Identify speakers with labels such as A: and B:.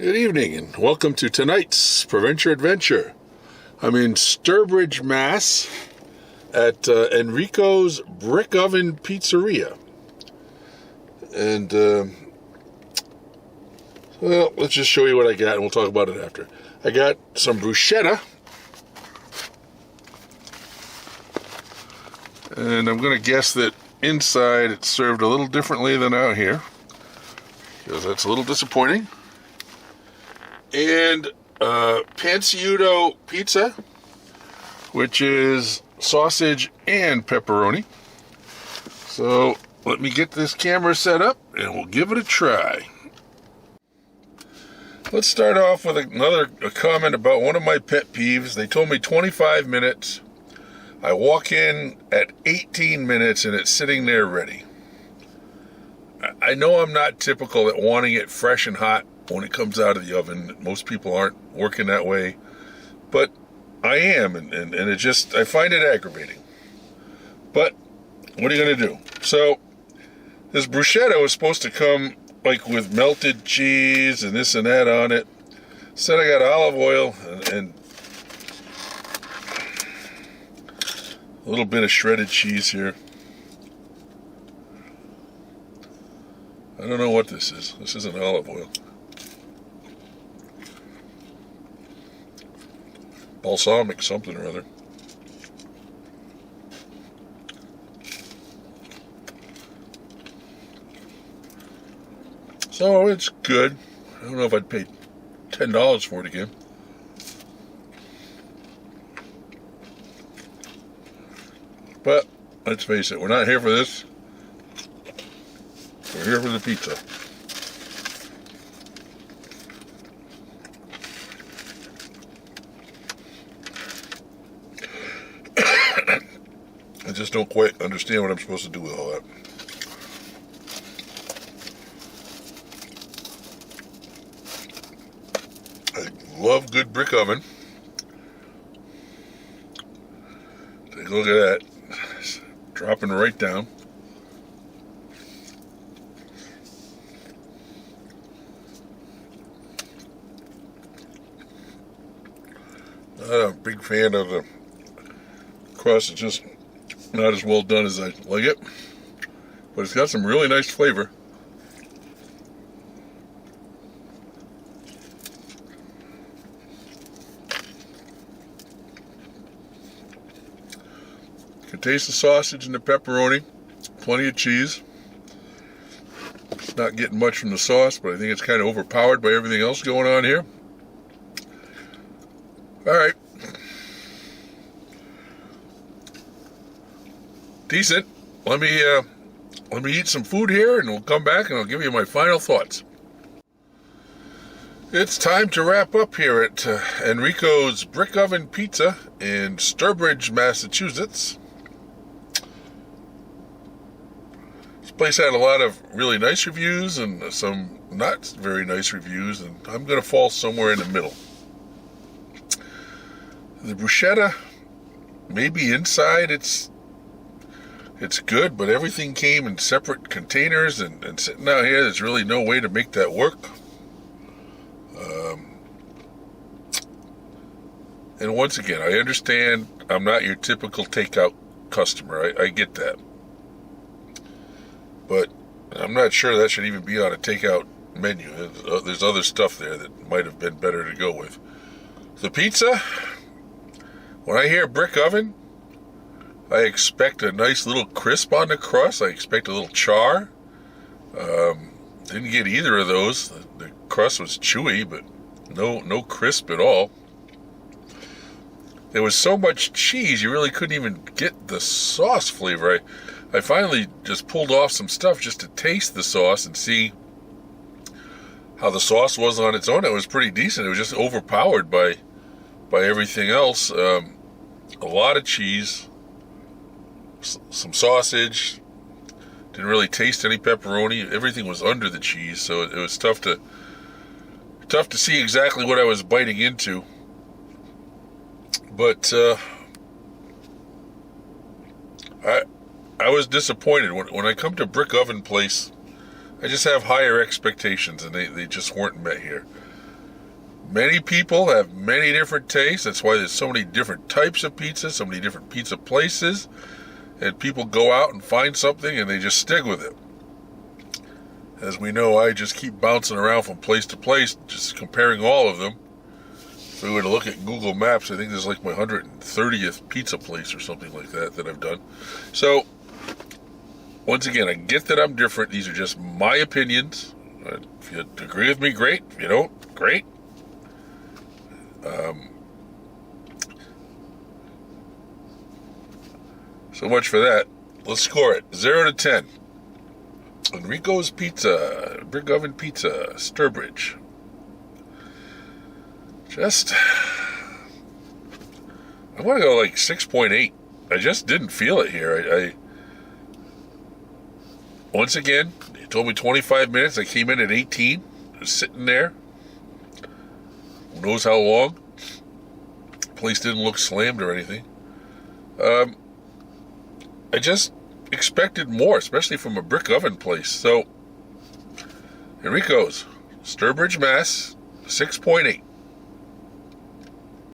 A: Good evening and welcome to tonight's Prevent Your Adventure. I'm in Sturbridge, Mass. at Enrico's Brick Oven Pizzeria. And, well, let's just show you what I got and we'll talk about it after. I got some bruschetta. And I'm going to guess that inside it's served a little differently than out here, because that's a little disappointing. And panciuto pizza, which is sausage and pepperoni. So let me get this camera set up and we'll give it a try. Let's start off with a comment about one of my pet peeves. They told me 25 minutes. I walk in at 18 minutes and it's sitting there ready. I know I'm not typical at wanting it fresh and hot when it comes out of the oven. Most people aren't working that way, but I am, and it just, I find it aggravating. But what are you going to do? So this bruschetta was supposed to come like with melted cheese and this and that on it. Instead I got olive oil and a little bit of shredded cheese here. I don't know what this is. This isn't olive oil. Balsamic something or other. So it's good. I don't know if I'd pay $10 for it again. But let's face it, we're not here for this. We're here for the pizza. I just don't quite understand what I'm supposed to do with all that. I love good brick oven. Take a look at that. It's dropping right down. Not a big fan of the crust. It's just not as well done as I like it, but it's got some really nice flavor. You can taste the sausage and the pepperoni, plenty of cheese. It's not getting much from the sauce, but I think it's kind of overpowered by everything else going on here. All right. Decent. Let me eat some food here and we'll come back and I'll give you my final thoughts. It's time to wrap up here at Enrico's Brick Oven Pizza in Sturbridge, Massachusetts. This place had a lot of really nice reviews and some not very nice reviews, and I'm going to fall somewhere in the middle. The bruschetta, maybe inside it's good, but everything came in separate containers and sitting out here, there's really no way to make that work. And once again, I understand I'm not your typical takeout customer. I get that. But I'm not sure that should even be on a takeout menu. There's other stuff there that might have been better to go with. The pizza, when I hear brick oven, I expect a nice little crisp on the crust. I expect a little char. Didn't get either of those. The crust was chewy, but no crisp at all. There was so much cheese, you really couldn't even get the sauce flavor. I finally just pulled off some stuff just to taste the sauce and see how the sauce was on its own. It was pretty decent. It was just overpowered by everything else. A lot of cheese. Some sausage. Didn't really taste any pepperoni. Everything was under the cheese, so it was tough to see exactly what I was biting into. But I was disappointed when I come to brick oven place. I just have higher expectations, and they just weren't met here. Many people have many different tastes. That's why there's so many different types of pizza, so many different pizza places. And people go out and find something and they just stick with it. As we know, I just keep bouncing around from place to place, just comparing all of them. If we were to look at Google Maps, I think this is like my 130th pizza place or something like that I've done. So, once again, I get that I'm different. These are just my opinions. If you agree with me, great. If you don't, great. So much for that. Let's score it. 0 to 10. Enrico's Pizza, brick oven pizza, Sturbridge. I want to go like 6.8. I just didn't feel it here. Once again, you told me 25 minutes. I came in at 18. I was sitting there. Who knows how long? The place didn't look slammed or anything. I just expected more, especially from a brick oven place. So, Enrico's, Sturbridge, Mass, 6.8.